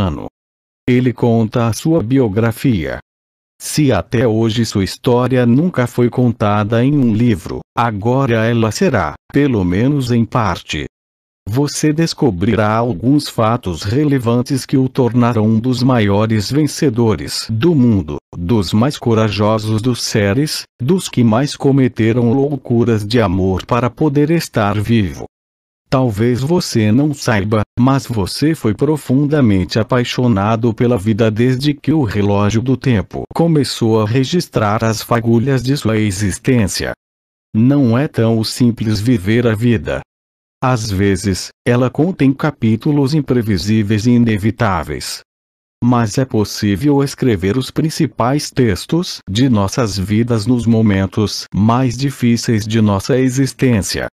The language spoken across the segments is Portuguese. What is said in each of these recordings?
humano. Ele conta a sua biografia. Se até hoje sua história nunca foi contada em um livro, agora ela será, pelo menos em parte. Você descobrirá alguns fatos relevantes que o tornarão um dos maiores vencedores do mundo, dos mais corajosos dos seres, dos que mais cometeram loucuras de amor para poder estar vivo. Talvez você não saiba, mas você foi profundamente apaixonado pela vida desde que o relógio do tempo começou a registrar as fagulhas de sua existência. Não é tão simples viver a vida. Às vezes, ela contém capítulos imprevisíveis e inevitáveis. Mas é possível escrever os principais textos de nossas vidas nos momentos mais difíceis de nossa existência.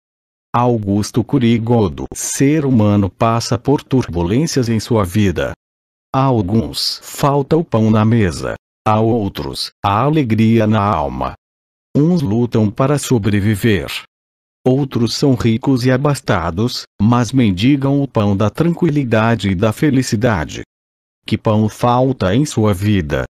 Augusto Cury Godo. Ser humano passa por turbulências em sua vida. A alguns falta o pão na mesa. A outros, a alegria na alma. Uns lutam para sobreviver. Outros são ricos e abastados, mas mendigam o pão da tranquilidade e da felicidade. Que pão falta em sua vida?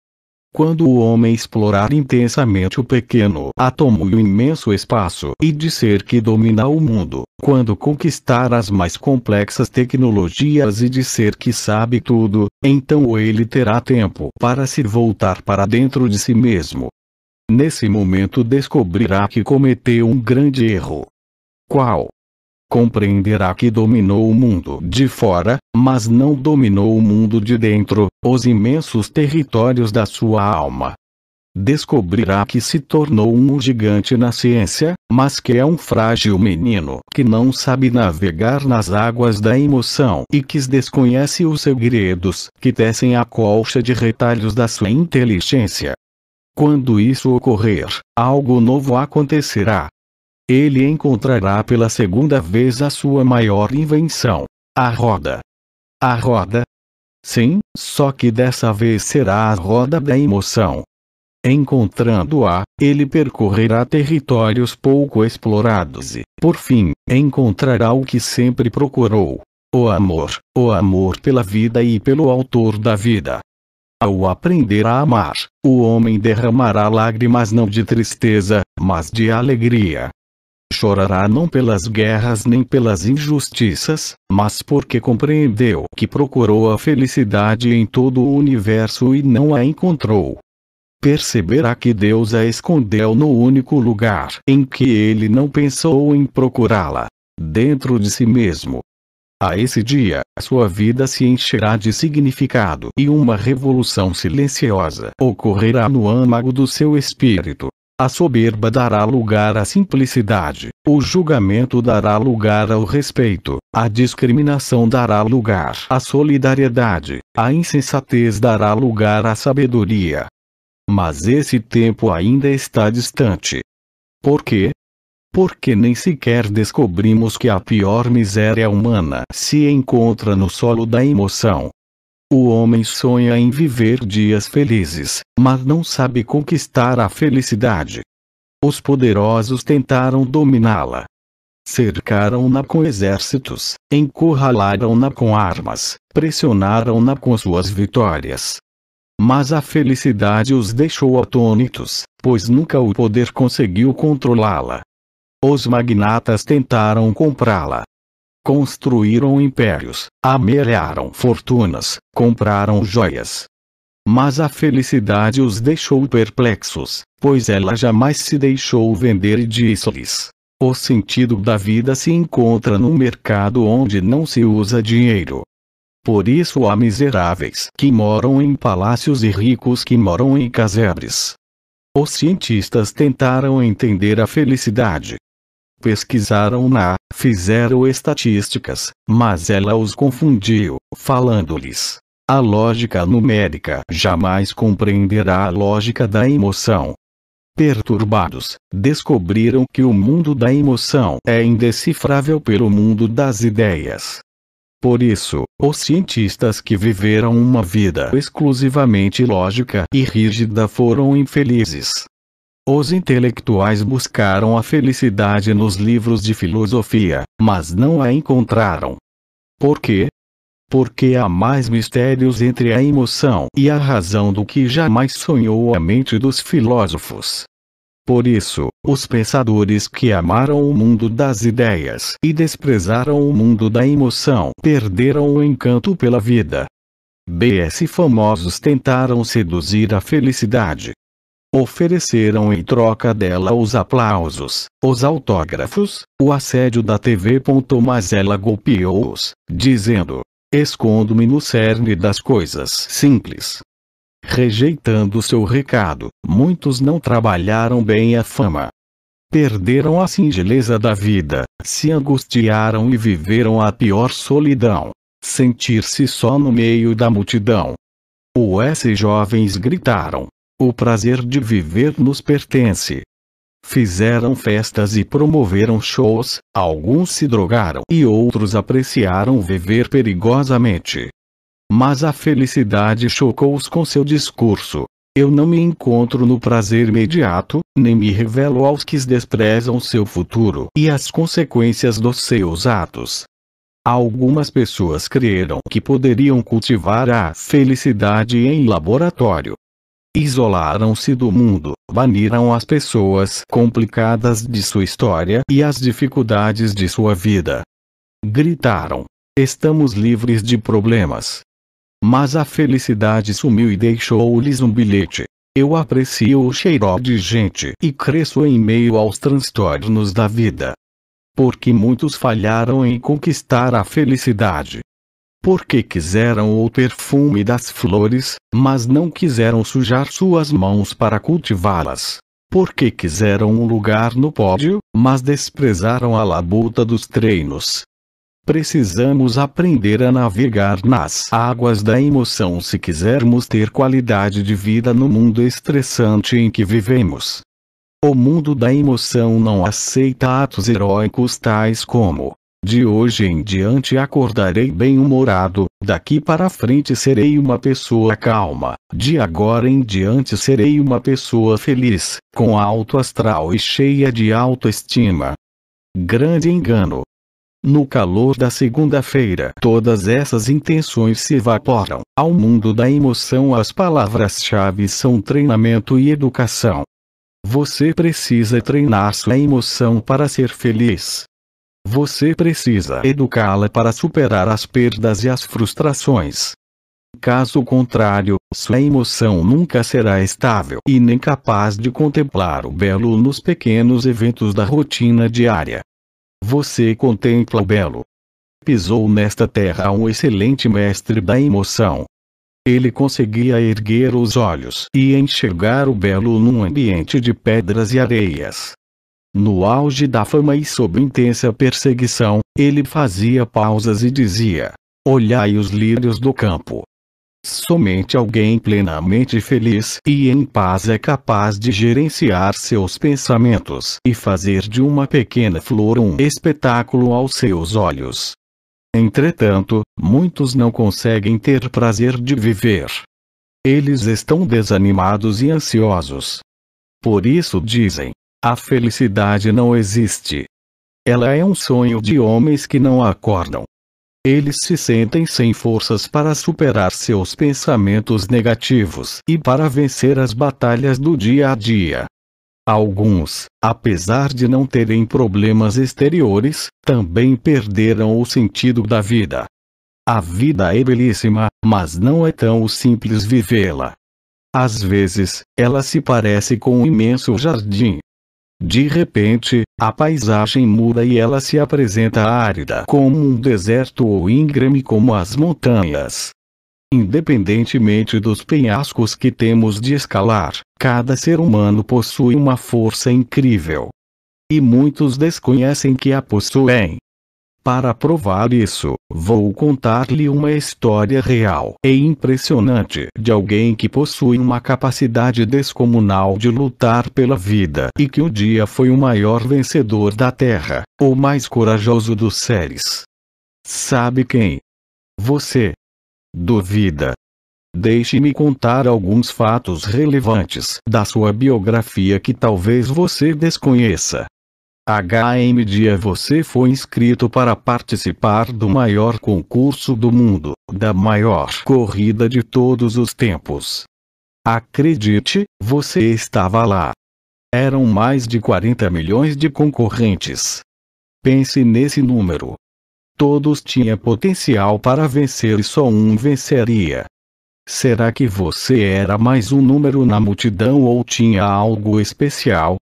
Quando o homem explorar intensamente o pequeno átomo e o imenso espaço e disser que domina o mundo, quando conquistar as mais complexas tecnologias e disser que sabe tudo, então ele terá tempo para se voltar para dentro de si mesmo. Nesse momento descobrirá que cometeu um grande erro. Qual? Compreenderá que dominou o mundo de fora, mas não dominou o mundo de dentro, os imensos territórios da sua alma. Descobrirá que se tornou um gigante na ciência, mas que é um frágil menino que não sabe navegar nas águas da emoção e que desconhece os segredos que tecem a colcha de retalhos da sua inteligência. Quando isso ocorrer, algo novo acontecerá. Ele encontrará pela segunda vez a sua maior invenção, a roda. A roda? Sim, só que dessa vez será a roda da emoção. Encontrando-a, ele percorrerá territórios pouco explorados e, por fim, encontrará o que sempre procurou: o amor pela vida e pelo autor da vida. Ao aprender a amar, o homem derramará lágrimas não de tristeza, mas de alegria. Chorará não pelas guerras nem pelas injustiças, mas porque compreendeu que procurou a felicidade em todo o universo e não a encontrou. Perceberá que Deus a escondeu no único lugar em que ele não pensou em procurá-la: dentro de si mesmo. A esse dia, sua vida se encherá de significado e uma revolução silenciosa ocorrerá no âmago do seu espírito. A soberba dará lugar à simplicidade, o julgamento dará lugar ao respeito, a discriminação dará lugar à solidariedade, a insensatez dará lugar à sabedoria. Mas esse tempo ainda está distante. Por quê? Porque nem sequer descobrimos que a pior miséria humana se encontra no solo da emoção. O homem sonha em viver dias felizes, mas não sabe conquistar a felicidade. Os poderosos tentaram dominá-la. Cercaram-na com exércitos, encurralaram-na com armas, pressionaram-na com suas vitórias. Mas a felicidade os deixou atônitos, pois nunca o poder conseguiu controlá-la. Os magnatas tentaram comprá-la. Construíram impérios, amealharam fortunas, compraram joias. Mas a felicidade os deixou perplexos, pois ela jamais se deixou vender e disse-lhes: o sentido da vida se encontra num mercado onde não se usa dinheiro. Por isso há miseráveis que moram em palácios e ricos que moram em casebres. Os cientistas tentaram entender a felicidade. Pesquisaram-na, fizeram estatísticas, mas ela os confundiu, falando-lhes: a lógica numérica jamais compreenderá a lógica da emoção. Perturbados, descobriram que o mundo da emoção é indecifrável pelo mundo das ideias. Por isso, os cientistas que viveram uma vida exclusivamente lógica e rígida foram infelizes. Os intelectuais buscaram a felicidade nos livros de filosofia, mas não a encontraram. Por quê? Porque há mais mistérios entre a emoção e a razão do que jamais sonhou a mente dos filósofos. Por isso, os pensadores que amaram o mundo das ideias e desprezaram o mundo da emoção perderam o encanto pela vida. BS famosos tentaram seduzir a felicidade. Ofereceram em troca dela os aplausos, os autógrafos, o assédio da TV. Mas ela golpeou-os, dizendo: escondo-me no cerne das coisas simples. Rejeitando seu recado, muitos não trabalharam bem a fama. Perderam a singeleza da vida, se angustiaram e viveram a pior solidão. Sentir-se só no meio da multidão. Os jovens gritaram: o prazer de viver nos pertence. Fizeram festas e promoveram shows, alguns se drogaram e outros apreciaram viver perigosamente. Mas a felicidade chocou-os com seu discurso. Eu não me encontro no prazer imediato, nem me revelo aos que desprezam seu futuro e as consequências dos seus atos. Algumas pessoas creram que poderiam cultivar a felicidade em laboratório. Isolaram-se do mundo, baniram as pessoas complicadas de sua história e as dificuldades de sua vida. Gritaram: estamos livres de problemas. Mas a felicidade sumiu e deixou-lhes um bilhete. Eu aprecio o cheiro de gente e cresço em meio aos transtornos da vida. Porque muitos falharam em conquistar a felicidade. Porque quiseram o perfume das flores, mas não quiseram sujar suas mãos para cultivá-las. Porque quiseram um lugar no pódio, mas desprezaram a labuta dos treinos. Precisamos aprender a navegar nas águas da emoção se quisermos ter qualidade de vida no mundo estressante em que vivemos. O mundo da emoção não aceita atos heróicos tais como: de hoje em diante acordarei bem-humorado, daqui para frente serei uma pessoa calma, de agora em diante serei uma pessoa feliz, com alto astral e cheia de autoestima. Grande engano. No calor da segunda-feira, todas essas intenções se evaporam. Ao mundo da emoção, as palavras-chave são treinamento e educação. Você precisa treinar sua emoção para ser feliz. Você precisa educá-la para superar as perdas e as frustrações. Caso contrário, sua emoção nunca será estável e nem capaz de contemplar o belo nos pequenos eventos da rotina diária. Você contempla o belo. Pisou nesta terra um excelente mestre da emoção. Ele conseguia erguer os olhos e enxergar o belo num ambiente de pedras e areias. No auge da fama e sob intensa perseguição, ele fazia pausas e dizia: olhai os lírios do campo. Somente alguém plenamente feliz e em paz é capaz de gerenciar seus pensamentos e fazer de uma pequena flor um espetáculo aos seus olhos. Entretanto, muitos não conseguem ter prazer de viver. Eles estão desanimados e ansiosos. Por isso dizem: a felicidade não existe. Ela é um sonho de homens que não acordam. Eles se sentem sem forças para superar seus pensamentos negativos e para vencer as batalhas do dia a dia. Alguns, apesar de não terem problemas exteriores, também perderam o sentido da vida. A vida é belíssima, mas não é tão simples vivê-la. Às vezes, ela se parece com um imenso jardim. De repente, a paisagem muda e ela se apresenta árida como um deserto ou íngreme como as montanhas. Independentemente dos penhascos que temos de escalar, cada ser humano possui uma força incrível. E muitos desconhecem que a possuem. Para provar isso, vou contar-lhe uma história real e impressionante de alguém que possui uma capacidade descomunal de lutar pela vida e que um dia foi o maior vencedor da Terra, o mais corajoso dos seres. Sabe quem? Você. Duvida? Deixe-me contar alguns fatos relevantes da sua biografia que talvez você desconheça. Dia você foi inscrito para participar do maior concurso do mundo, da maior corrida de todos os tempos. Acredite, você estava lá. Eram mais de 40 milhões de concorrentes. Pense nesse número. Todos tinham potencial para vencer e só um venceria. Será que você era mais um número na multidão ou tinha algo especial?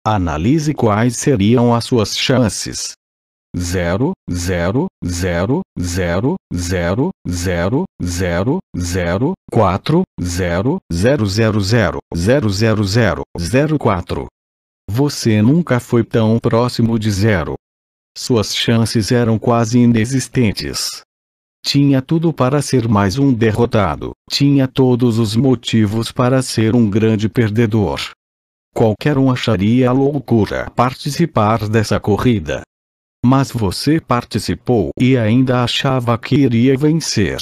Analise quais seriam as suas chances. 0, 0, 0, 0, 0, 0, 0, 0, 4, 0, 0, 0, 0, 0, 0, 0, 0, 4. Você nunca foi tão próximo de zero. Suas chances eram quase inexistentes. Tinha tudo para ser mais um derrotado. Tinha todos os motivos para ser um grande perdedor. Qualquer um acharia loucura participar dessa corrida. Mas você participou e ainda achava que iria vencer.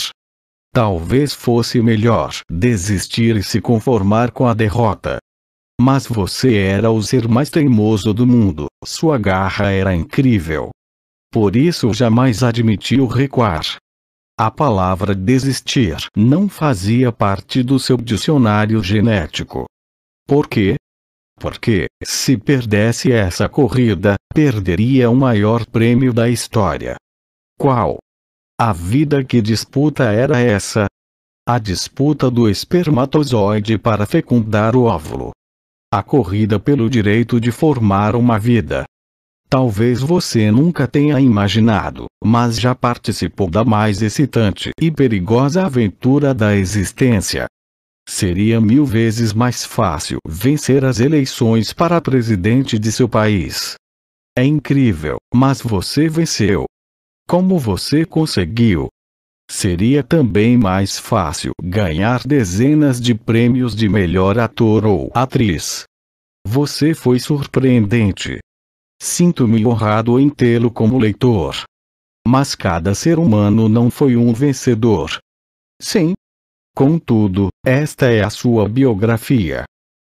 Talvez fosse melhor desistir e se conformar com a derrota. Mas você era o ser mais teimoso do mundo, sua garra era incrível. Por isso jamais admitiu recuar. A palavra desistir não fazia parte do seu dicionário genético. Por quê? Porque, se perdesse essa corrida, perderia o maior prêmio da história. Qual? A vida que disputa era essa? A disputa do espermatozoide para fecundar o óvulo. A corrida pelo direito de formar uma vida. Talvez você nunca tenha imaginado, mas já participou da mais excitante e perigosa aventura da existência. Seria 1000 vezes mais fácil vencer as eleições para presidente de seu país. É incrível, mas você venceu. Como você conseguiu? Seria também mais fácil ganhar dezenas de prêmios de melhor ator ou atriz. Você foi surpreendente. Sinto-me honrado em tê-lo como leitor. Mas cada ser humano não foi um vencedor. Sim. Contudo, esta é a sua biografia.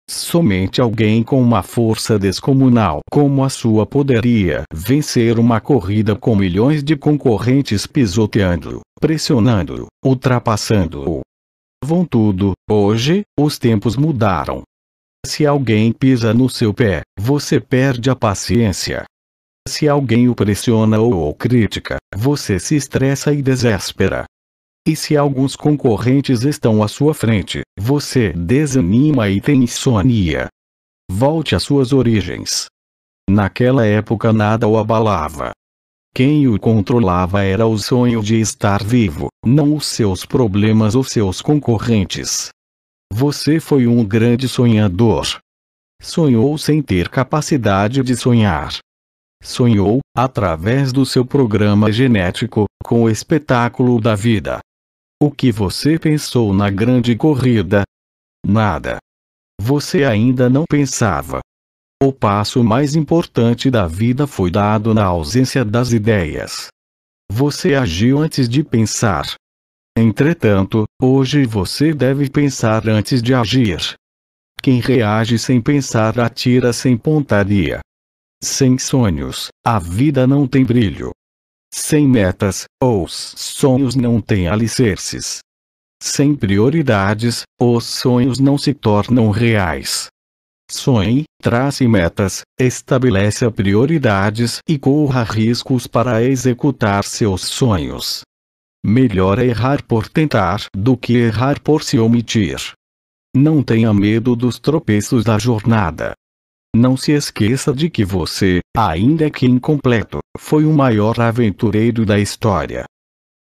Somente alguém com uma força descomunal como a sua poderia vencer uma corrida com milhões de concorrentes pisoteando, pressionando, ultrapassando-o. Contudo, hoje, os tempos mudaram. Se alguém pisa no seu pé, você perde a paciência. Se alguém o pressiona ou o critica, você se estressa e desespera. E se alguns concorrentes estão à sua frente, você desanima e tem insônia. Volte às suas origens. Naquela época nada o abalava. Quem o controlava era o sonho de estar vivo, não os seus problemas ou seus concorrentes. Você foi um grande sonhador. Sonhou sem ter capacidade de sonhar. Sonhou, através do seu programa genético, com o espetáculo da vida. O que você pensou na grande corrida? Nada. Você ainda não pensava. O passo mais importante da vida foi dado na ausência das ideias. Você agiu antes de pensar. Entretanto, hoje você deve pensar antes de agir. Quem reage sem pensar atira sem pontaria. Sem sonhos, a vida não tem brilho. Sem metas, os sonhos não têm alicerces. Sem prioridades, os sonhos não se tornam reais. Sonhe, trace metas, estabeleça prioridades e corra riscos para executar seus sonhos. Melhor é errar por tentar do que errar por se omitir. Não tenha medo dos tropeços da jornada. Não se esqueça de que você, ainda que incompleto, foi o maior aventureiro da história.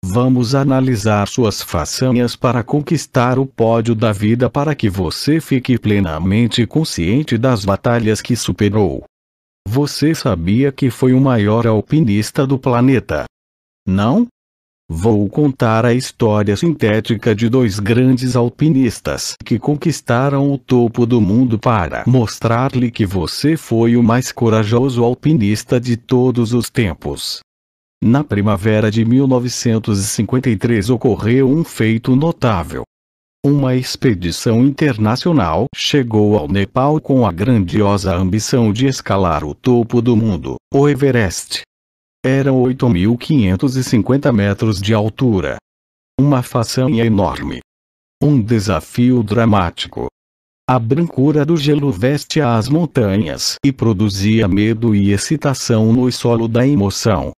Vamos analisar suas façanhas para conquistar o pódio da vida para que você fique plenamente consciente das batalhas que superou. Você sabia que foi o maior alpinista do planeta? Não? Vou contar a história sintética de dois grandes alpinistas que conquistaram o topo do mundo para mostrar-lhe que você foi o mais corajoso alpinista de todos os tempos. Na primavera de 1953 ocorreu um feito notável. Uma expedição internacional chegou ao Nepal com a grandiosa ambição de escalar o topo do mundo, o Everest. Eram 8.550 metros de altura. Uma façanha enorme. Um desafio dramático. A brancura do gelo vestia as montanhas e produzia medo e excitação no solo da emoção.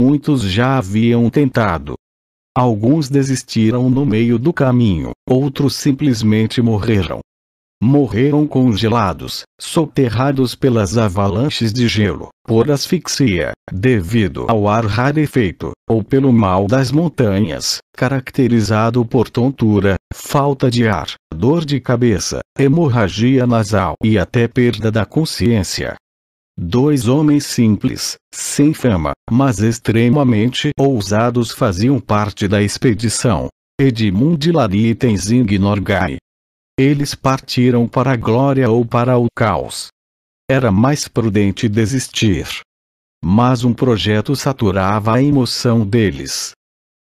Muitos já haviam tentado. Alguns desistiram no meio do caminho, outros simplesmente morreram. Morreram congelados, soterrados pelas avalanches de gelo, por asfixia, devido ao ar rarefeito, ou pelo mal das montanhas, caracterizado por tontura, falta de ar, dor de cabeça, hemorragia nasal e até perda da consciência. Dois homens simples, sem fama, mas extremamente ousados faziam parte da expedição: Edmund Hillary e Tenzing Norgay. Eles partiram para a glória ou para o caos. Era mais prudente desistir. Mas um projeto saturava a emoção deles.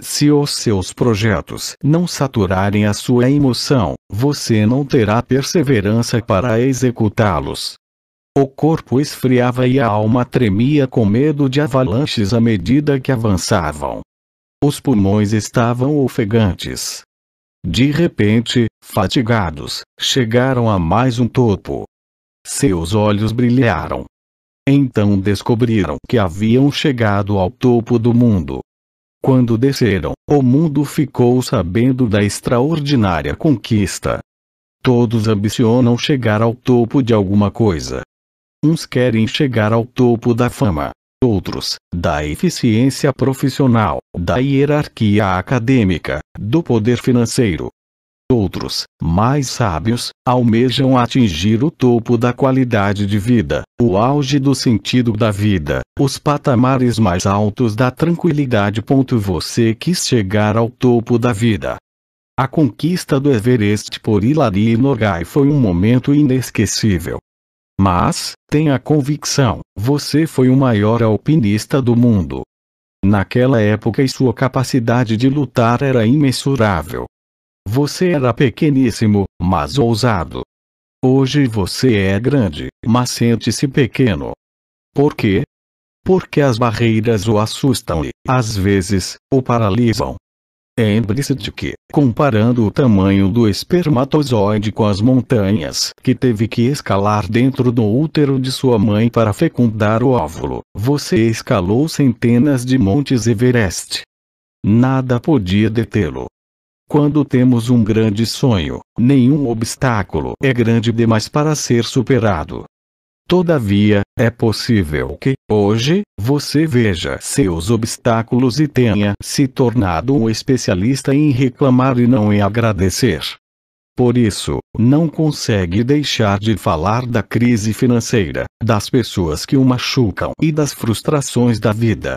Se os seus projetos não saturarem a sua emoção, você não terá perseverança para executá-los. O corpo esfriava e a alma tremia com medo de avalanches à medida que avançavam. Os pulmões estavam ofegantes. De repente, fatigados, chegaram a mais um topo. Seus olhos brilharam. Então descobriram que haviam chegado ao topo do mundo. Quando desceram, o mundo ficou sabendo da extraordinária conquista. Todos ambicionam chegar ao topo de alguma coisa. Uns querem chegar ao topo da fama, outros, da eficiência profissional, da hierarquia acadêmica, do poder financeiro. Outros, mais sábios, almejam atingir o topo da qualidade de vida, o auge do sentido da vida, os patamares mais altos da tranquilidade. Você quis chegar ao topo da vida. A conquista do Everest por Hillary Norgay foi um momento inesquecível. Mas, tenha convicção, você foi o maior alpinista do mundo. Naquela época e sua capacidade de lutar era imensurável. Você era pequeníssimo, mas ousado. Hoje você é grande, mas sente-se pequeno. Por quê? Porque as barreiras o assustam e, às vezes, o paralisam. Lembre-se de que, comparando o tamanho do espermatozoide com as montanhas que teve que escalar dentro do útero de sua mãe para fecundar o óvulo, você escalou centenas de montes Everest. Nada podia detê-lo. Quando temos um grande sonho, nenhum obstáculo é grande demais para ser superado. Todavia, é possível que, hoje, você veja seus obstáculos e tenha se tornado um especialista em reclamar e não em agradecer. Por isso, não consegue deixar de falar da crise financeira, das pessoas que o machucam e das frustrações da vida.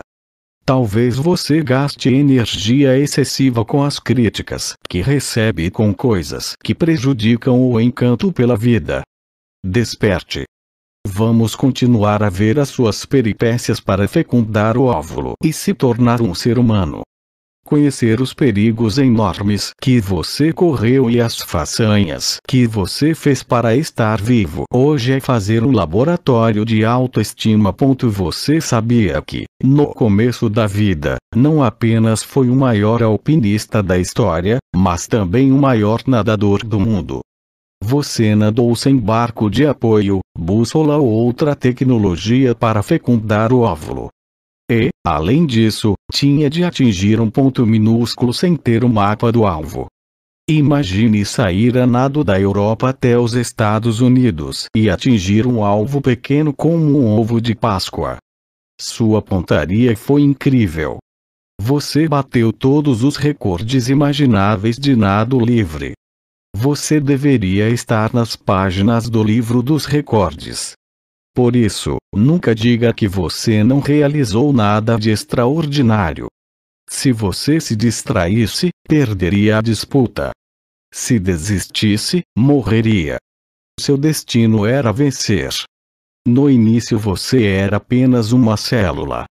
Talvez você gaste energia excessiva com as críticas que recebe e com coisas que prejudicam o encanto pela vida. Desperte. Vamos continuar a ver as suas peripécias para fecundar o óvulo e se tornar um ser humano. Conhecer os perigos enormes que você correu e as façanhas que você fez para estar vivo. Hoje é fazer um laboratório de autoestima. Você sabia que, no começo da vida, não apenas foi o maior alpinista da história, mas também o maior nadador do mundo. Você nadou sem barco de apoio, bússola ou outra tecnologia para fecundar o óvulo. E, além disso, tinha de atingir um ponto minúsculo sem ter o mapa do alvo. Imagine sair a nado da Europa até os Estados Unidos e atingir um alvo pequeno como um ovo de Páscoa. Sua pontaria foi incrível. Você bateu todos os recordes imagináveis de nado livre. Você deveria estar nas páginas do livro dos recordes. Por isso, nunca diga que você não realizou nada de extraordinário. Se você se distraísse, perderia a disputa. Se desistisse, morreria. Seu destino era vencer. No início você era apenas uma célula.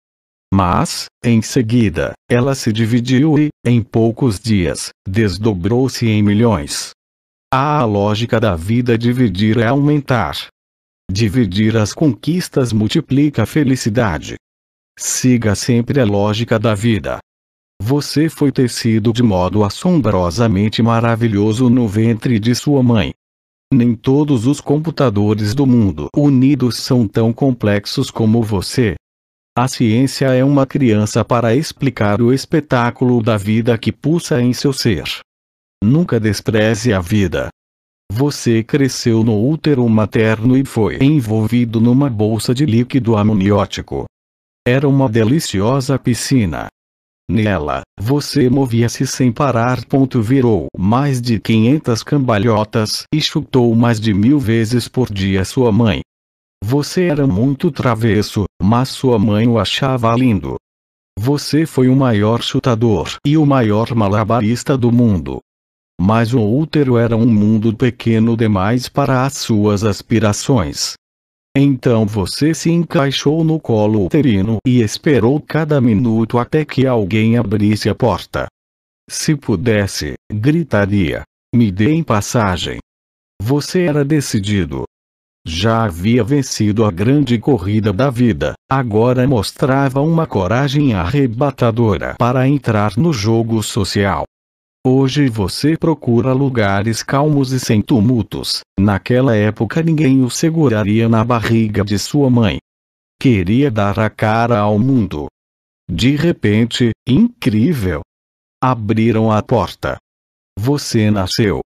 Mas, em seguida, ela se dividiu e, em poucos dias, desdobrou-se em milhões. A lógica da vida: dividir é aumentar. Dividir as conquistas multiplica a felicidade. Siga sempre a lógica da vida. Você foi tecido de modo assombrosamente maravilhoso no ventre de sua mãe. Nem todos os computadores do mundo unidos são tão complexos como você. A ciência é uma criança para explicar o espetáculo da vida que pulsa em seu ser. Nunca despreze a vida. Você cresceu no útero materno e foi envolvido numa bolsa de líquido amniótico. Era uma deliciosa piscina. Nela, você movia-se sem parar. Virou mais de 500 cambalhotas e chutou mais de 1000 vezes por dia sua mãe. Você era muito travesso, mas sua mãe o achava lindo. Você foi o maior chutador e o maior malabarista do mundo. Mas o útero era um mundo pequeno demais para as suas aspirações. Então você se encaixou no colo uterino e esperou cada minuto até que alguém abrisse a porta. Se pudesse, gritaria: "Me deem passagem!" Você era decidido. Já havia vencido a grande corrida da vida, agora mostrava uma coragem arrebatadora para entrar no jogo social. Hoje você procura lugares calmos e sem tumultos. Naquela época ninguém o seguraria na barriga de sua mãe. Queria dar a cara ao mundo. De repente, incrível! Abriram a porta. Você nasceu.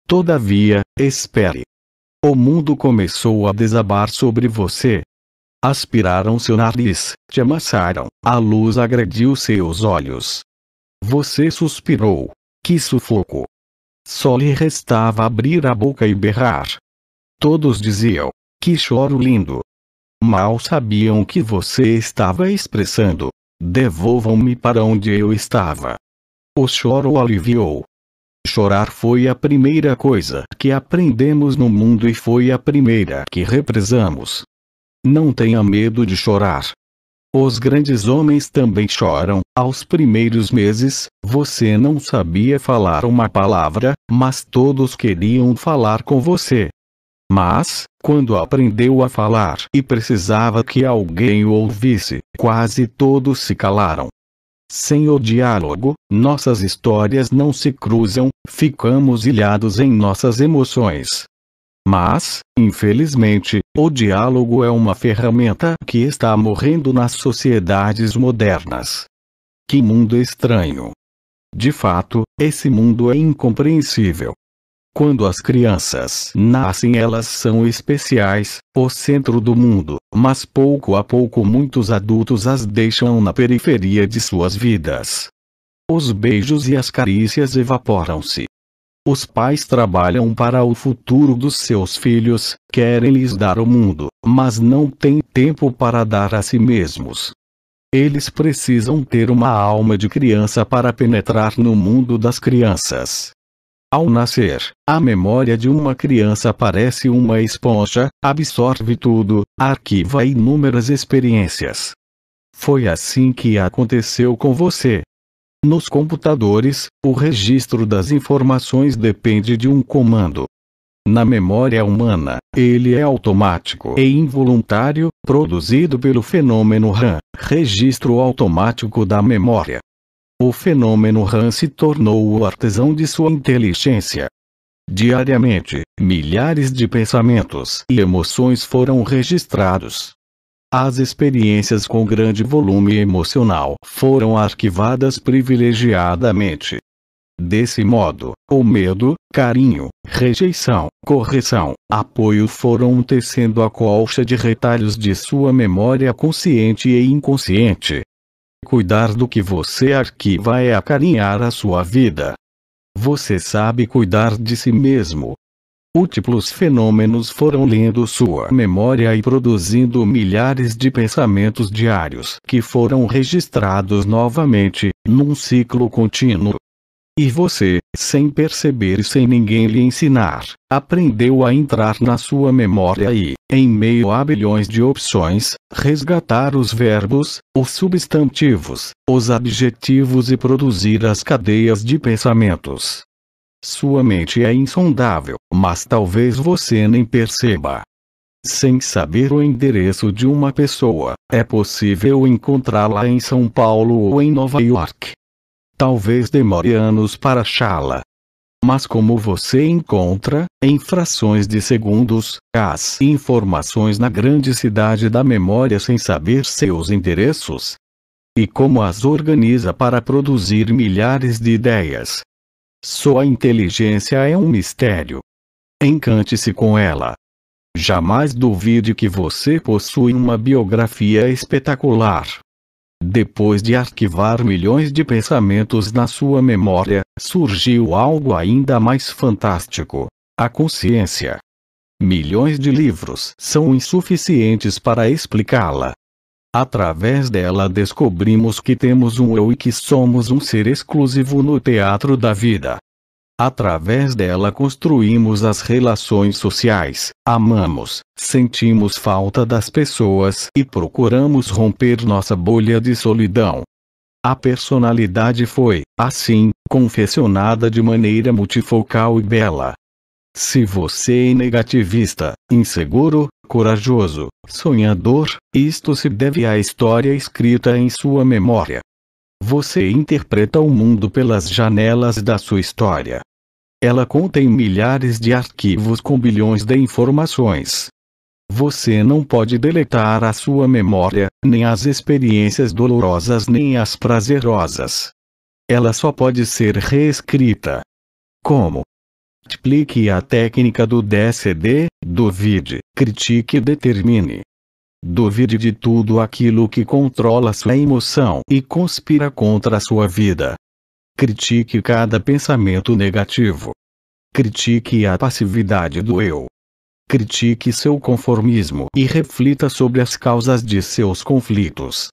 Todavia, espere. O mundo começou a desabar sobre você. Aspiraram seu nariz, te amassaram, a luz agrediu seus olhos. Você suspirou. Que sufoco! Só lhe restava abrir a boca e berrar. Todos diziam: "Que choro lindo!" Mal sabiam o que você estava expressando. "Devolvam-me para onde eu estava." O choro aliviou. Chorar foi a primeira coisa que aprendemos no mundo e foi a primeira que represamos. Não tenha medo de chorar. Os grandes homens também choram. Aos primeiros meses, você não sabia falar uma palavra, mas todos queriam falar com você. Mas, quando aprendeu a falar e precisava que alguém o ouvisse, quase todos se calaram. Sem o diálogo, nossas histórias não se cruzam, ficamos ilhados em nossas emoções. Mas, infelizmente, o diálogo é uma ferramenta que está morrendo nas sociedades modernas. Que mundo estranho! De fato, esse mundo é incompreensível. Quando as crianças nascem, elas são especiais, o centro do mundo, mas pouco a pouco muitos adultos as deixam na periferia de suas vidas. Os beijos e as carícias evaporam-se. Os pais trabalham para o futuro dos seus filhos, querem lhes dar o mundo, mas não têm tempo para dar a si mesmos. Eles precisam ter uma alma de criança para penetrar no mundo das crianças. Ao nascer, a memória de uma criança parece uma esponja, absorve tudo, arquiva inúmeras experiências. Foi assim que aconteceu com você. Nos computadores, o registro das informações depende de um comando. Na memória humana, ele é automático e involuntário, produzido pelo fenômeno RAM, registro automático da memória. O fenômeno RAM se tornou o artesão de sua inteligência. Diariamente, milhares de pensamentos e emoções foram registrados. As experiências com grande volume emocional foram arquivadas privilegiadamente. Desse modo, o medo, carinho, rejeição, correção, apoio foram tecendo a colcha de retalhos de sua memória consciente e inconsciente. Cuidar do que você arquiva é acarinhar a sua vida. Você sabe cuidar de si mesmo. Múltiplos fenômenos foram lendo sua memória e produzindo milhares de pensamentos diários que foram registrados novamente, num ciclo contínuo. E você, sem perceber e sem ninguém lhe ensinar, aprendeu a entrar na sua memória e, em meio a bilhões de opções, resgatar os verbos, os substantivos, os adjetivos e produzir as cadeias de pensamentos. Sua mente é insondável, mas talvez você nem perceba. Sem saber o endereço de uma pessoa, é possível encontrá-la em São Paulo ou em Nova York. Talvez demore anos para achá-la. Mas como você encontra, em frações de segundos, as informações na grande cidade da memória sem saber seus endereços? E como as organiza para produzir milhares de ideias? Sua inteligência é um mistério. Encante-se com ela. Jamais duvide que você possui uma biografia espetacular. Depois de arquivar milhões de pensamentos na sua memória, surgiu algo ainda mais fantástico: a consciência. Milhões de livros são insuficientes para explicá-la. Através dela descobrimos que temos um eu e que somos um ser exclusivo no teatro da vida. Através dela construímos as relações sociais, amamos, sentimos falta das pessoas e procuramos romper nossa bolha de solidão. A personalidade foi, assim, confeccionada de maneira multifocal e bela. Se você é negativista, inseguro, corajoso, sonhador, isto se deve à história escrita em sua memória. Você interpreta o mundo pelas janelas da sua história. Ela contém milhares de arquivos com bilhões de informações. Você não pode deletar a sua memória, nem as experiências dolorosas nem as prazerosas. Ela só pode ser reescrita. Como? Aplique a técnica do DSD, duvide, critique e determine. Duvide de tudo aquilo que controla sua emoção e conspira contra a sua vida. Critique cada pensamento negativo. Critique a passividade do eu. Critique seu conformismo e reflita sobre as causas de seus conflitos.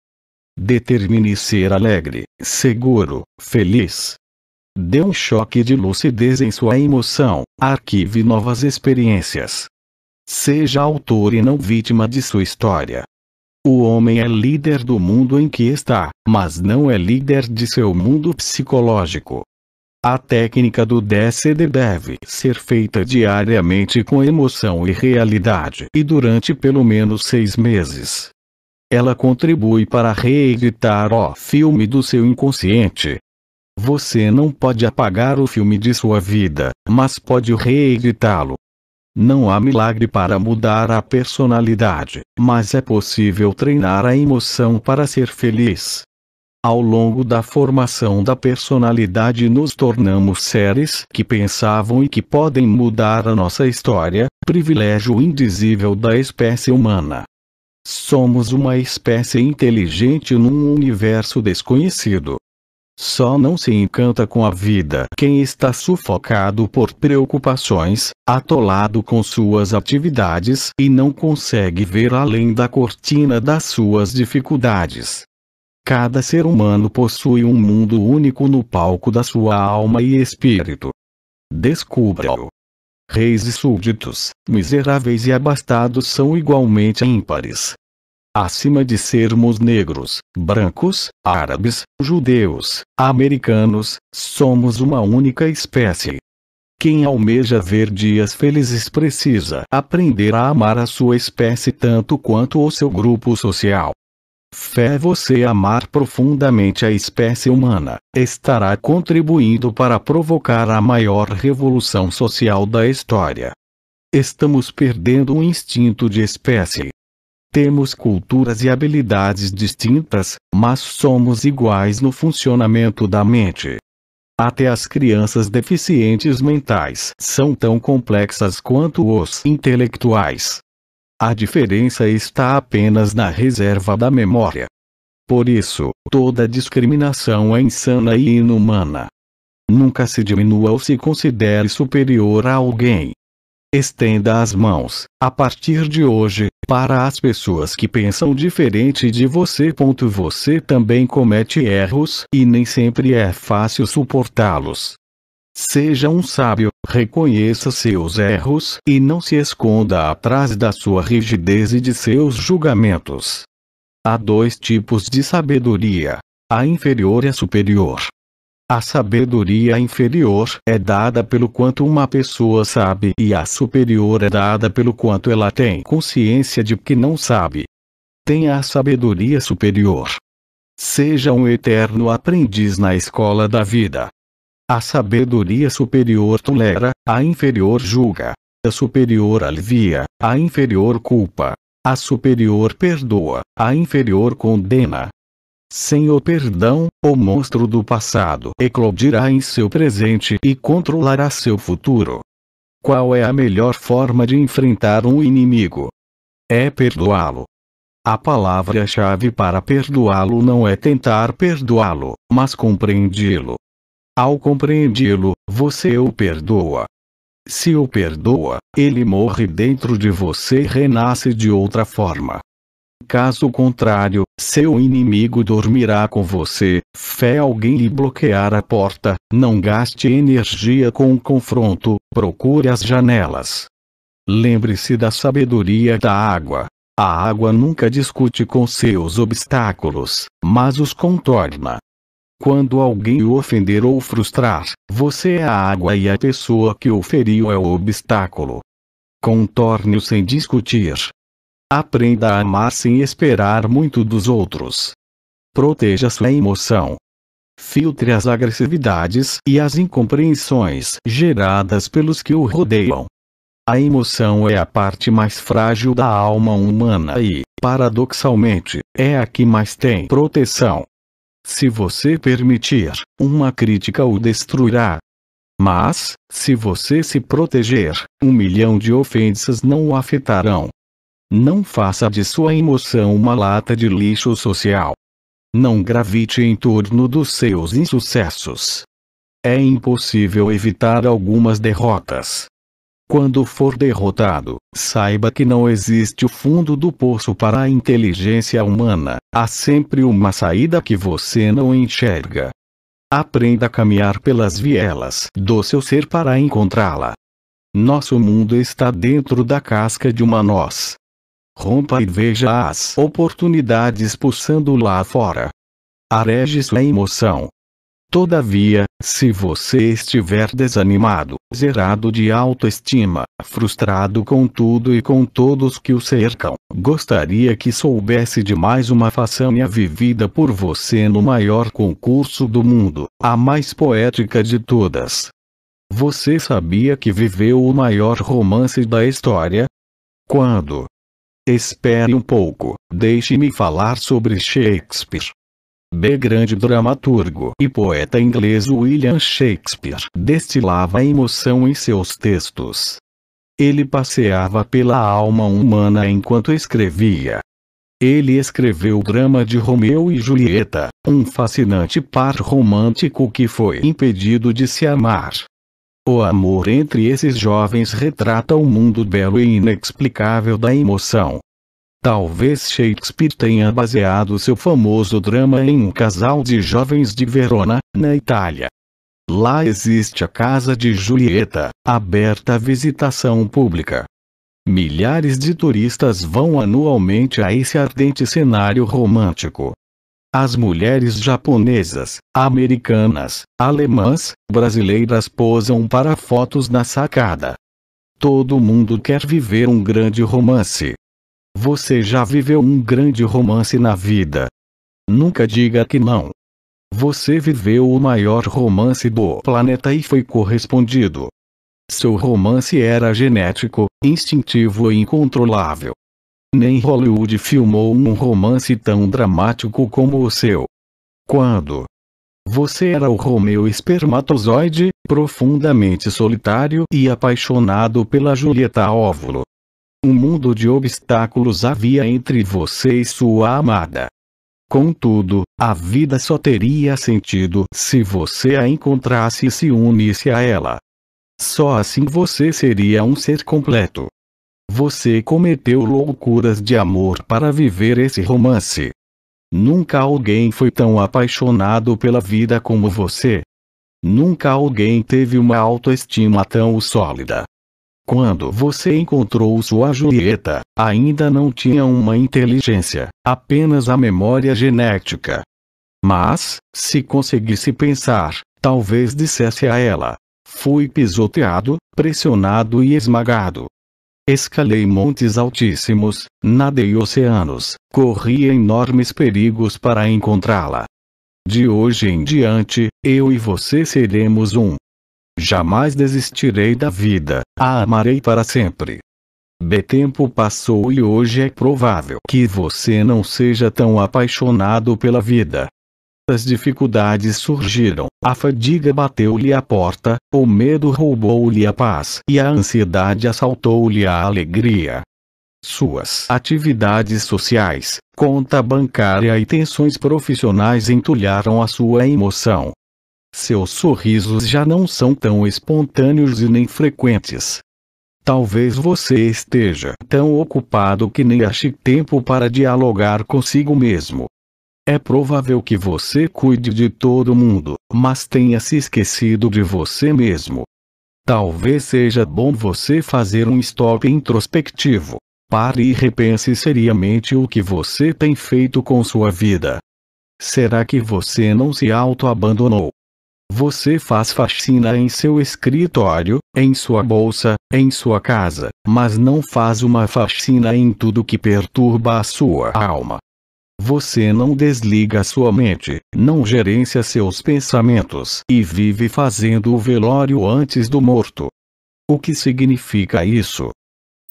Determine ser alegre, seguro, feliz. Dê um choque de lucidez em sua emoção, arquive novas experiências. Seja autor e não vítima de sua história. O homem é líder do mundo em que está, mas não é líder de seu mundo psicológico. A técnica do DSD deve ser feita diariamente com emoção e realidade e durante pelo menos 6 meses. Ela contribui para reeditar o filme do seu inconsciente. Você não pode apagar o filme de sua vida, mas pode reeditá-lo. Não há milagre para mudar a personalidade, mas é possível treinar a emoção para ser feliz. Ao longo da formação da personalidade nos tornamos seres que pensavam e que podem mudar a nossa história, privilégio indizível da espécie humana. Somos uma espécie inteligente num universo desconhecido. Só não se encanta com a vida quem está sufocado por preocupações, atolado com suas atividades e não consegue ver além da cortina das suas dificuldades. Cada ser humano possui um mundo único no palco da sua alma e espírito. Descubra-o. Reis e súditos, miseráveis e abastados são igualmente ímpares. Acima de sermos negros, brancos, árabes, judeus, americanos, somos uma única espécie. Quem almeja ver dias felizes precisa aprender a amar a sua espécie tanto quanto o seu grupo social. Fé você amar profundamente a espécie humana, estará contribuindo para provocar a maior revolução social da história. Estamos perdendo o instinto de espécie. Temos culturas e habilidades distintas, mas somos iguais no funcionamento da mente. Até as crianças deficientes mentais são tão complexas quanto os intelectuais. A diferença está apenas na reserva da memória. Por isso, toda discriminação é insana e inumana. Nunca se diminua ou se considere superior a alguém. Estenda as mãos, a partir de hoje, Para as pessoas que pensam diferente de você. Você também comete erros, e nem sempre é fácil suportá-los. Seja um sábio, reconheça seus erros, e não se esconda atrás da sua rigidez e de seus julgamentos. Há dois tipos de sabedoria: a inferior e a superior. A sabedoria inferior é dada pelo quanto uma pessoa sabe, e a superior é dada pelo quanto ela tem consciência de que não sabe. Tenha a sabedoria superior. Seja um eterno aprendiz na escola da vida. A sabedoria superior tolera, a inferior julga. A superior alivia, a inferior culpa. A superior perdoa, a inferior condena. Sem o perdão, o monstro do passado eclodirá em seu presente e controlará seu futuro. Qual é a melhor forma de enfrentar um inimigo? É perdoá-lo. A palavra-chave para perdoá-lo não é tentar perdoá-lo, mas compreendê-lo. Ao compreendê-lo, você o perdoa. Se o perdoa, ele morre dentro de você e renasce de outra forma. Caso contrário, seu inimigo dormirá com você. Fé alguém lhe bloquear a porta, não gaste energia com o confronto, procure as janelas. Lembre-se da sabedoria da água. A água nunca discute com seus obstáculos, mas os contorna. Quando alguém o ofender ou frustrar, você é a água e a pessoa que o feriu é o obstáculo. Contorne-o sem discutir. Aprenda a amar sem esperar muito dos outros. Proteja sua emoção. Filtre as agressividades e as incompreensões geradas pelos que o rodeiam. A emoção é a parte mais frágil da alma humana e, paradoxalmente, é a que mais tem proteção. Se você permitir, uma crítica o destruirá. Mas, se você se proteger, 1 milhão de ofensas não o afetarão. Não faça de sua emoção uma lata de lixo social. Não gravite em torno dos seus insucessos. É impossível evitar algumas derrotas. Quando for derrotado, saiba que não existe o fundo do poço para a inteligência humana, há sempre uma saída que você não enxerga. Aprenda a caminhar pelas vielas do seu ser para encontrá-la. Nosso mundo está dentro da casca de uma noz. Rompa e veja as oportunidades pulsando lá fora. Areje sua emoção. Todavia, se você estiver desanimado, zerado de autoestima, frustrado com tudo e com todos que o cercam, gostaria que soubesse de mais uma façanha vivida por você no maior concurso do mundo, a mais poética de todas. Você sabia que viveu o maior romance da história? Quando? Espere um pouco, deixe-me falar sobre Shakespeare. Grande dramaturgo e poeta inglês William Shakespeare destilava emoção em seus textos. Ele passeava pela alma humana enquanto escrevia. Ele escreveu o drama de Romeu e Julieta, um fascinante par romântico que foi impedido de se amar. O amor entre esses jovens retrata o mundo belo e inexplicável da emoção. Talvez Shakespeare tenha baseado seu famoso drama em um casal de jovens de Verona, na Itália. Lá existe a casa de Julieta, aberta à visitação pública. Milhares de turistas vão anualmente a esse ardente cenário romântico. As mulheres japonesas, americanas, alemãs, brasileiras posam para fotos na sacada. Todo mundo quer viver um grande romance. Você já viveu um grande romance na vida? Nunca diga que não. Você viveu o maior romance do planeta e foi correspondido. Seu romance era genético, instintivo e incontrolável. Nem Hollywood filmou um romance tão dramático como o seu. Quando? Você era o Romeu espermatozoide, profundamente solitário e apaixonado pela Julieta óvulo. Um mundo de obstáculos havia entre você e sua amada. Contudo, a vida só teria sentido se você a encontrasse e se unisse a ela. Só assim você seria um ser completo. Você cometeu loucuras de amor para viver esse romance. Nunca alguém foi tão apaixonado pela vida como você. Nunca alguém teve uma autoestima tão sólida. Quando você encontrou sua Julieta, ainda não tinha uma inteligência, apenas a memória genética. Mas, se conseguisse pensar, talvez dissesse a ela: fui pisoteado, pressionado e esmagado. Escalei montes altíssimos, nadei oceanos, corri enormes perigos para encontrá-la. De hoje em diante, eu e você seremos um. Jamais desistirei da vida, a amarei para sempre. Tempo passou e hoje é provável que você não seja tão apaixonado pela vida. As dificuldades surgiram, a fadiga bateu-lhe à porta, o medo roubou-lhe a paz e a ansiedade assaltou-lhe a alegria. Suas atividades sociais, conta bancária e tensões profissionais entulharam a sua emoção. Seus sorrisos já não são tão espontâneos e nem frequentes. Talvez você esteja tão ocupado que nem ache tempo para dialogar consigo mesmo. É provável que você cuide de todo mundo, mas tenha se esquecido de você mesmo. Talvez seja bom você fazer um stop introspectivo. Pare e repense seriamente o que você tem feito com sua vida. Será que você não se auto-abandonou? Você faz faxina em seu escritório, em sua bolsa, em sua casa, mas não faz uma faxina em tudo que perturba a sua alma. Você não desliga sua mente, não gerencia seus pensamentos e vive fazendo o velório antes do morto. O que significa isso?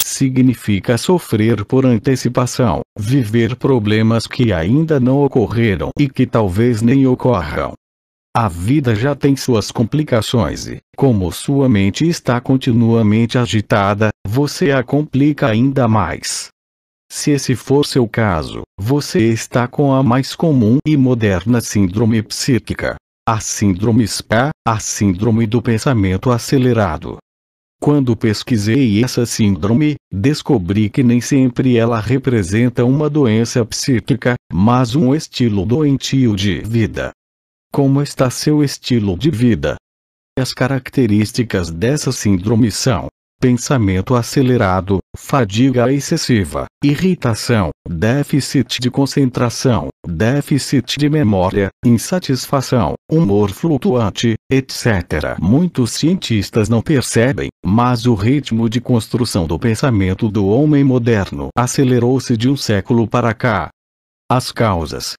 Significa sofrer por antecipação, viver problemas que ainda não ocorreram e que talvez nem ocorram. A vida já tem suas complicações e, como sua mente está continuamente agitada, você a complica ainda mais. Se esse for seu caso, você está com a mais comum e moderna síndrome psíquica. A síndrome SPA, a síndrome do pensamento acelerado. Quando pesquisei essa síndrome, descobri que nem sempre ela representa uma doença psíquica, mas um estilo doentio de vida. Como está seu estilo de vida? As características dessa síndrome são: pensamento acelerado, fadiga excessiva, irritação, déficit de concentração, déficit de memória, insatisfação, humor flutuante, etc. Muitos cientistas não percebem, mas o ritmo de construção do pensamento do homem moderno acelerou-se de um século para cá. As causas: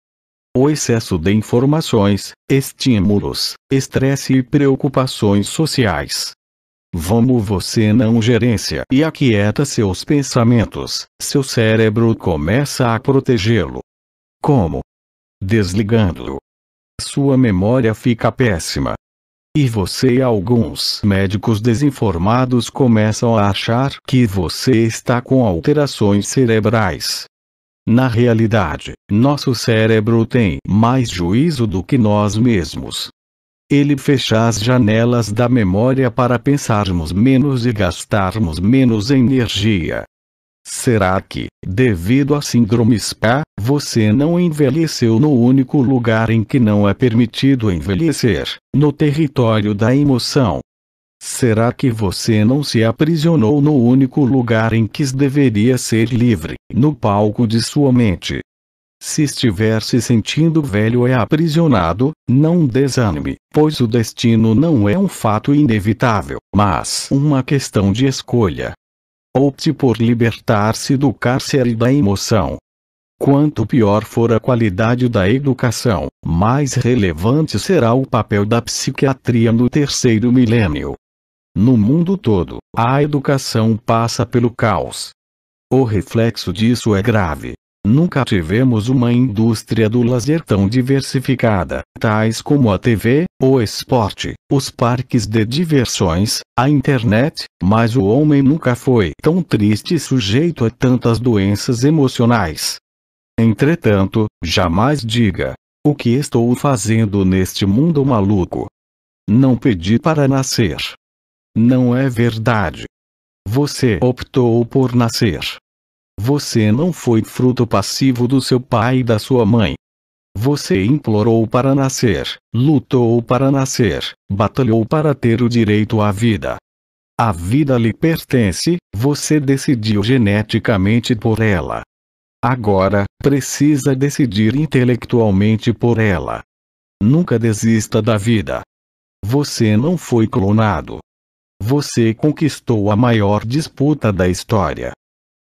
o excesso de informações, estímulos, estresse e preocupações sociais. Você não gerencia e aquieta seus pensamentos, seu cérebro começa a protegê-lo. Como? Desligando-o. Sua memória fica péssima. E você e alguns médicos desinformados começam a achar que você está com alterações cerebrais. Na realidade, nosso cérebro tem mais juízo do que nós mesmos. Ele fecha as janelas da memória para pensarmos menos e gastarmos menos energia. Será que, devido à síndrome SPA, você não envelheceu no único lugar em que não é permitido envelhecer, no território da emoção? Será que você não se aprisionou no único lugar em que deveria ser livre, no palco de sua mente? Se estiver se sentindo velho e aprisionado, não desanime, pois o destino não é um fato inevitável, mas uma questão de escolha. Opte por libertar-se do cárcere da emoção. Quanto pior for a qualidade da educação, mais relevante será o papel da psiquiatria no terceiro milênio. No mundo todo, a educação passa pelo caos. O reflexo disso é grave. Nunca tivemos uma indústria do lazer tão diversificada, tais como a TV, o esporte, os parques de diversões, a internet, mas o homem nunca foi tão triste e sujeito a tantas doenças emocionais. Entretanto, jamais diga: o que estou fazendo neste mundo maluco? Não pedi para nascer. Não é verdade. Você optou por nascer. Você não foi fruto passivo do seu pai e da sua mãe. Você implorou para nascer, lutou para nascer, batalhou para ter o direito à vida. A vida lhe pertence, você decidiu geneticamente por ela. Agora, precisa decidir intelectualmente por ela. Nunca desista da vida. Você não foi clonado. Você conquistou a maior disputa da história.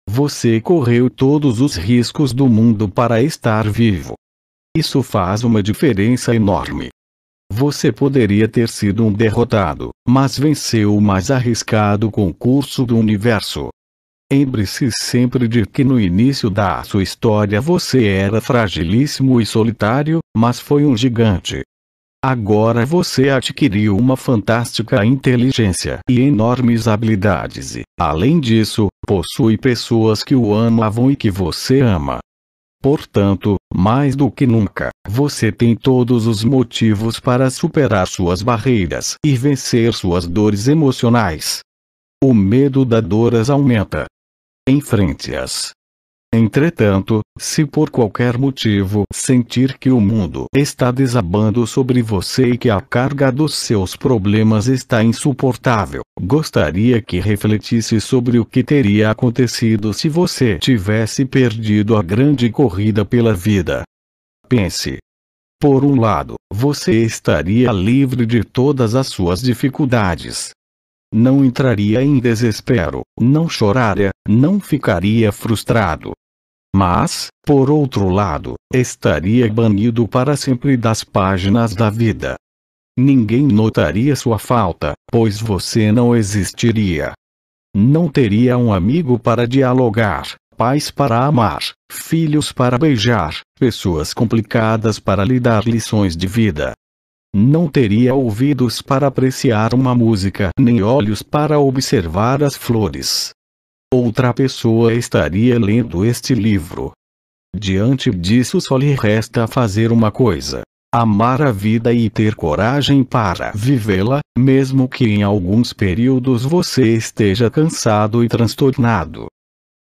Você correu todos os riscos do mundo para estar vivo. Isso faz uma diferença enorme. Você poderia ter sido um derrotado, mas venceu o mais arriscado concurso do universo. Lembre-se sempre de que no início da sua história você era fragilíssimo e solitário, mas foi um gigante. Agora você adquiriu uma fantástica inteligência e enormes habilidades e, além disso, possui pessoas que o amavam e que você ama. Portanto, mais do que nunca, você tem todos os motivos para superar suas barreiras e vencer suas dores emocionais. O medo da dor as aumenta. Enfrente-as. Entretanto, se por qualquer motivo sentir que o mundo está desabando sobre você e que a carga dos seus problemas está insuportável, gostaria que refletisse sobre o que teria acontecido se você tivesse perdido a grande corrida pela vida. Pense. Por um lado, você estaria livre de todas as suas dificuldades. Não entraria em desespero, não choraria, não ficaria frustrado. Mas, por outro lado, estaria banido para sempre das páginas da vida. Ninguém notaria sua falta, pois você não existiria. Não teria um amigo para dialogar, pais para amar, filhos para beijar, pessoas complicadas para lhe dar lições de vida. Não teria ouvidos para apreciar uma música, nem olhos para observar as flores. Outra pessoa estaria lendo este livro. Diante disso só lhe resta fazer uma coisa: amar a vida e ter coragem para vivê-la, mesmo que em alguns períodos você esteja cansado e transtornado.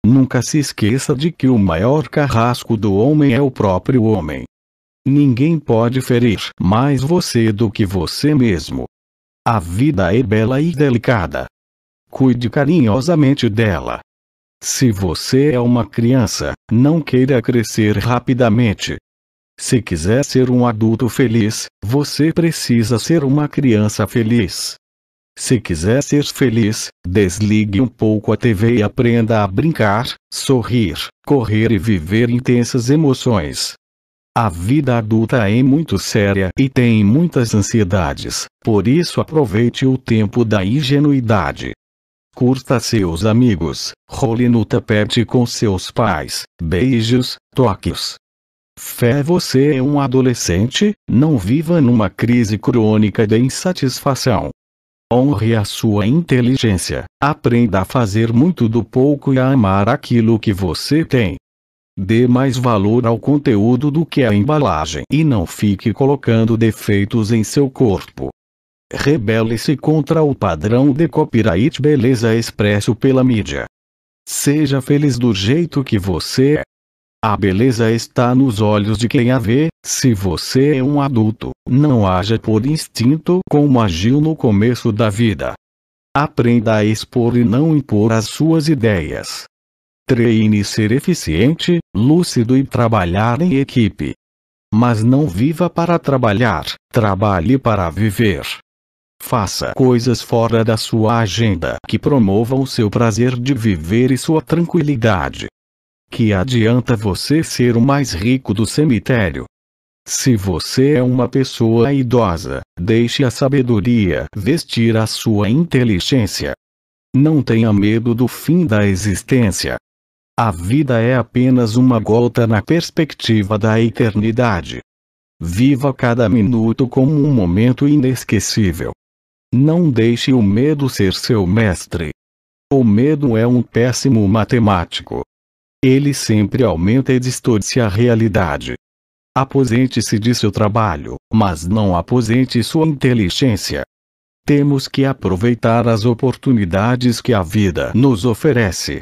Nunca se esqueça de que o maior carrasco do homem é o próprio homem. Ninguém pode ferir mais você do que você mesmo. A vida é bela e delicada. Cuide carinhosamente dela. Se você é uma criança, não queira crescer rapidamente. Se quiser ser um adulto feliz, você precisa ser uma criança feliz. Se quiser ser feliz, desligue um pouco a TV e aprenda a brincar, sorrir, correr e viver intensas emoções. A vida adulta é muito séria e tem muitas ansiedades, por isso aproveite o tempo da ingenuidade. Curta seus amigos, role no tapete com seus pais, beijos, toques. Fé. Você é um adolescente, não viva numa crise crônica de insatisfação. Honre a sua inteligência, aprenda a fazer muito do pouco e a amar aquilo que você tem. Dê mais valor ao conteúdo do que à embalagem e não fique colocando defeitos em seu corpo. Rebele-se contra o padrão de copyright beleza expresso pela mídia. Seja feliz do jeito que você é. A beleza está nos olhos de quem a vê. Se você é um adulto, não haja por instinto como agiu no começo da vida. Aprenda a expor e não impor as suas ideias. Treine ser eficiente, lúcido e trabalhar em equipe. Mas não viva para trabalhar, trabalhe para viver. Faça coisas fora da sua agenda que promovam o seu prazer de viver e sua tranquilidade. Que adianta você ser o mais rico do cemitério? Se você é uma pessoa idosa, deixe a sabedoria vestir a sua inteligência. Não tenha medo do fim da existência. A vida é apenas uma gota na perspectiva da eternidade. Viva cada minuto como um momento inesquecível. Não deixe o medo ser seu mestre. O medo é um péssimo matemático. Ele sempre aumenta e distorce a realidade. Aposente-se de seu trabalho, mas não aposente sua inteligência. Temos que aproveitar as oportunidades que a vida nos oferece.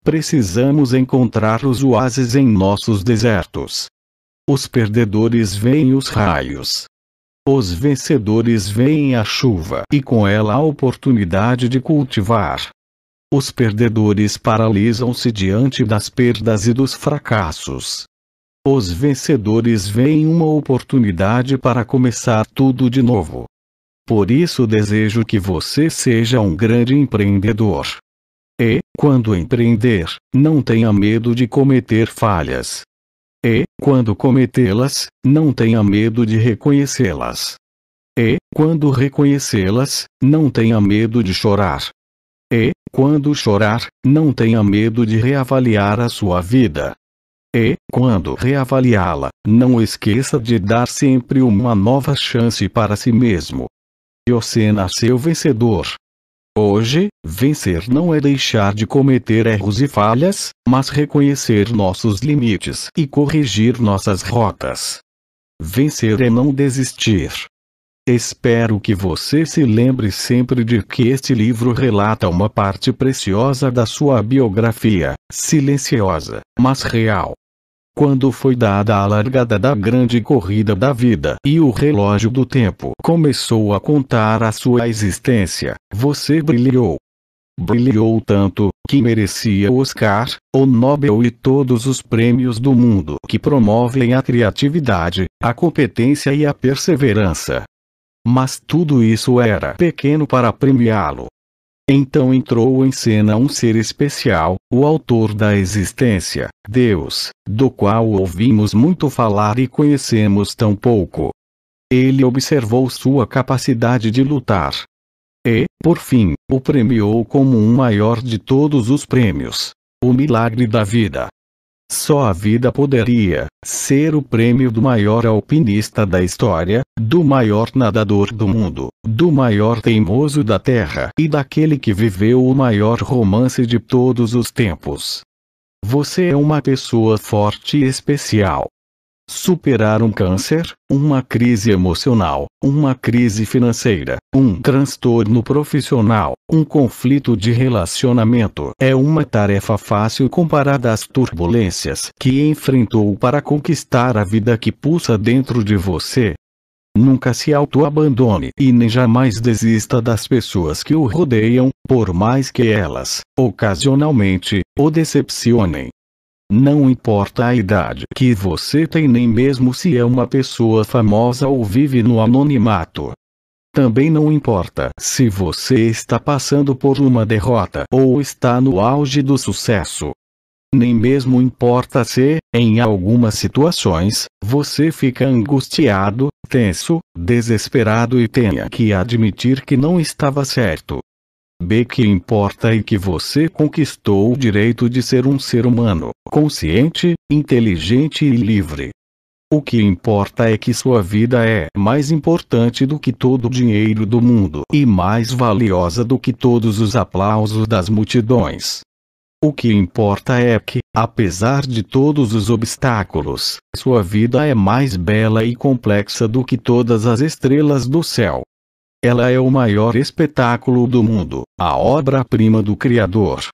Precisamos encontrar os oásis em nossos desertos. Os perdedores veem os raios. Os vencedores veem a chuva e com ela a oportunidade de cultivar. Os perdedores paralisam-se diante das perdas e dos fracassos. Os vencedores veem uma oportunidade para começar tudo de novo. Por isso desejo que você seja um grande empreendedor. E, quando empreender, não tenha medo de cometer falhas. E, quando cometê-las, não tenha medo de reconhecê-las. E, quando reconhecê-las, não tenha medo de chorar. E, quando chorar, não tenha medo de reavaliar a sua vida. E, quando reavaliá-la, não esqueça de dar sempre uma nova chance para si mesmo. Você nasceu vencedor. Hoje, vencer não é deixar de cometer erros e falhas, mas reconhecer nossos limites e corrigir nossas rotas. Vencer é não desistir. Espero que você se lembre sempre de que este livro relata uma parte preciosa da sua biografia, silenciosa, mas real. Quando foi dada a largada da grande corrida da vida e o relógio do tempo começou a contar a sua existência, você brilhou. Brilhou tanto, que merecia o Oscar, o Nobel e todos os prêmios do mundo que promovem a criatividade, a competência e a perseverança. Mas tudo isso era pequeno para premiá-lo. Então entrou em cena um ser especial, o autor da existência, Deus, do qual ouvimos muito falar e conhecemos tão pouco. Ele observou sua capacidade de lutar. E, por fim, o premiou como um maior de todos os prêmios. O milagre da vida. Só a vida poderia ser o prêmio do maior alpinista da história, do maior nadador do mundo, do maior teimoso da terra e daquele que viveu o maior romance de todos os tempos. Você é uma pessoa forte e especial. Superar um câncer, uma crise emocional, uma crise financeira, um transtorno profissional, um conflito de relacionamento é uma tarefa fácil comparada às turbulências que enfrentou para conquistar a vida que pulsa dentro de você. Nunca se auto-abandone e nem jamais desista das pessoas que o rodeiam, por mais que elas, ocasionalmente, o decepcionem. Não importa a idade que você tem, nem mesmo se é uma pessoa famosa ou vive no anonimato. Também não importa se você está passando por uma derrota ou está no auge do sucesso. Nem mesmo importa se, em algumas situações, você fica angustiado, tenso, desesperado e tenha que admitir que não estava certo. Que importa é que você conquistou o direito de ser um ser humano, consciente, inteligente e livre. O que importa é que sua vida é mais importante do que todo o dinheiro do mundo e mais valiosa do que todos os aplausos das multidões. O que importa é que, apesar de todos os obstáculos, sua vida é mais bela e complexa do que todas as estrelas do céu. Ela é o maior espetáculo do mundo, a obra-prima do Criador.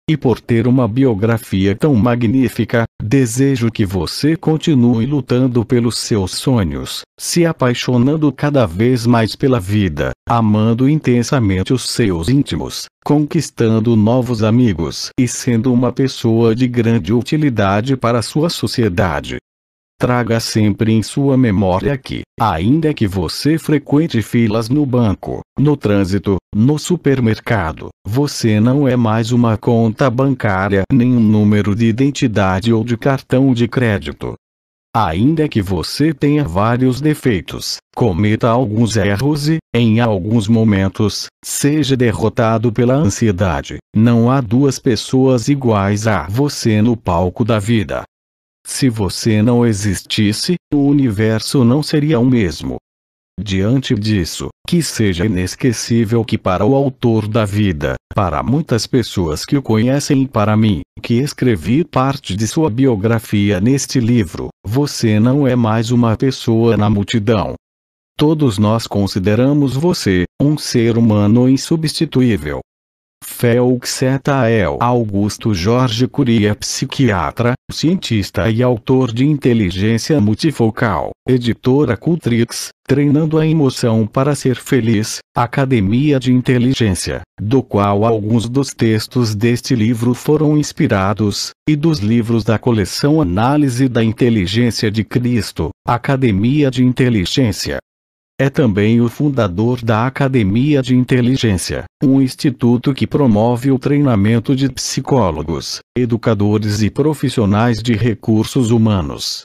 E por ter uma biografia tão magnífica, desejo que você continue lutando pelos seus sonhos, se apaixonando cada vez mais pela vida, amando intensamente os seus íntimos, conquistando novos amigos e sendo uma pessoa de grande utilidade para a sua sociedade. Traga sempre em sua memória que, ainda que você frequente filas no banco, no trânsito, no supermercado, você não é mais uma conta bancária nem um número de identidade ou de cartão de crédito. Ainda que você tenha vários defeitos, cometa alguns erros e, em alguns momentos, seja derrotado pela ansiedade, não há duas pessoas iguais a você no palco da vida. Se você não existisse, o universo não seria o mesmo. Diante disso, que seja inesquecível que para o autor da vida, para muitas pessoas que o conhecem e para mim, que escrevi parte de sua biografia neste livro, você não é mais uma pessoa na multidão. Todos nós consideramos você um ser humano insubstituível. Félix Etael Augusto Jorge Cury é psiquiatra, cientista e autor de Inteligência Multifocal, editora Cultrix, Treinando a Emoção para Ser Feliz, Academia de Inteligência, do qual alguns dos textos deste livro foram inspirados, e dos livros da coleção Análise da Inteligência de Cristo, Academia de Inteligência. É também o fundador da Academia de Inteligência, um instituto que promove o treinamento de psicólogos, educadores e profissionais de recursos humanos.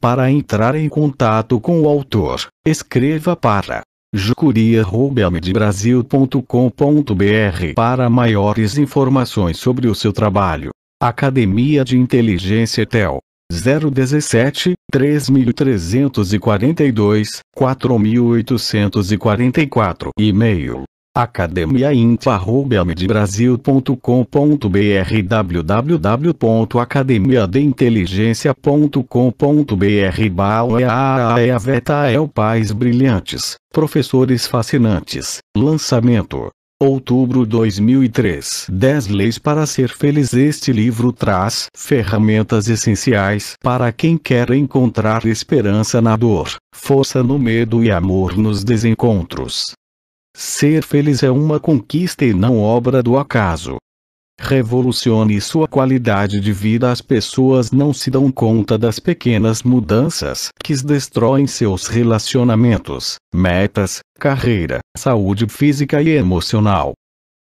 Para entrar em contato com o autor, escreva para jucuri@amedbrasil.com.br para maiores informações sobre o seu trabalho. Academia de Inteligência TEL 017 3342 4844 E-mail academiainfo@amedbrasil.com.br www.academiadeinteligencia.com.br Etael Pais Brilhantes, Professores Fascinantes, Lançamento Outubro 2003. 10 Leis para Ser Feliz. Este livro traz ferramentas essenciais para quem quer encontrar esperança na dor, força no medo e amor nos desencontros. Ser feliz é uma conquista e não obra do acaso. Revolucione sua qualidade de vida. As pessoas não se dão conta das pequenas mudanças que destroem seus relacionamentos, metas, carreira, saúde física e emocional.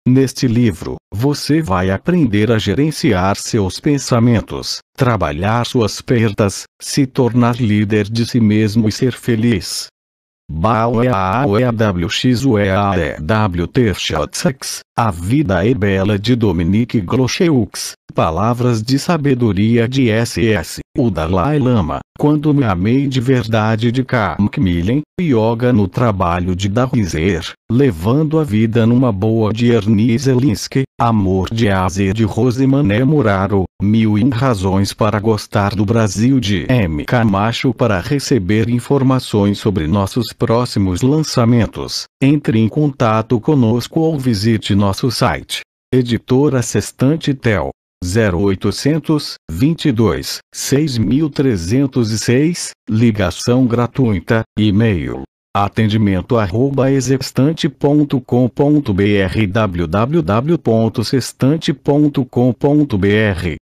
Neste livro, você vai aprender a gerenciar seus pensamentos, trabalhar suas perdas, se tornar líder de si mesmo e ser feliz. A Vida é Bela de Dominique Groscheux. Palavras de Sabedoria de S.S. O Dalai Lama. Quando Me Amei de Verdade de Macmillan. Yoga no Trabalho de Dawiser. Levando a Vida numa Boa de Ernie Zelinski. Amor de Azer de Rosemané Muraro. 1001 Razões para Gostar do Brasil de M. Camacho. Para receber informações sobre nossos próximos lançamentos, entre em contato conosco ou visite nosso site. Editora Sextante TEL 0800 22 6306, ligação gratuita, e-mail atendimento@sextante.com.br www.sextante.com.br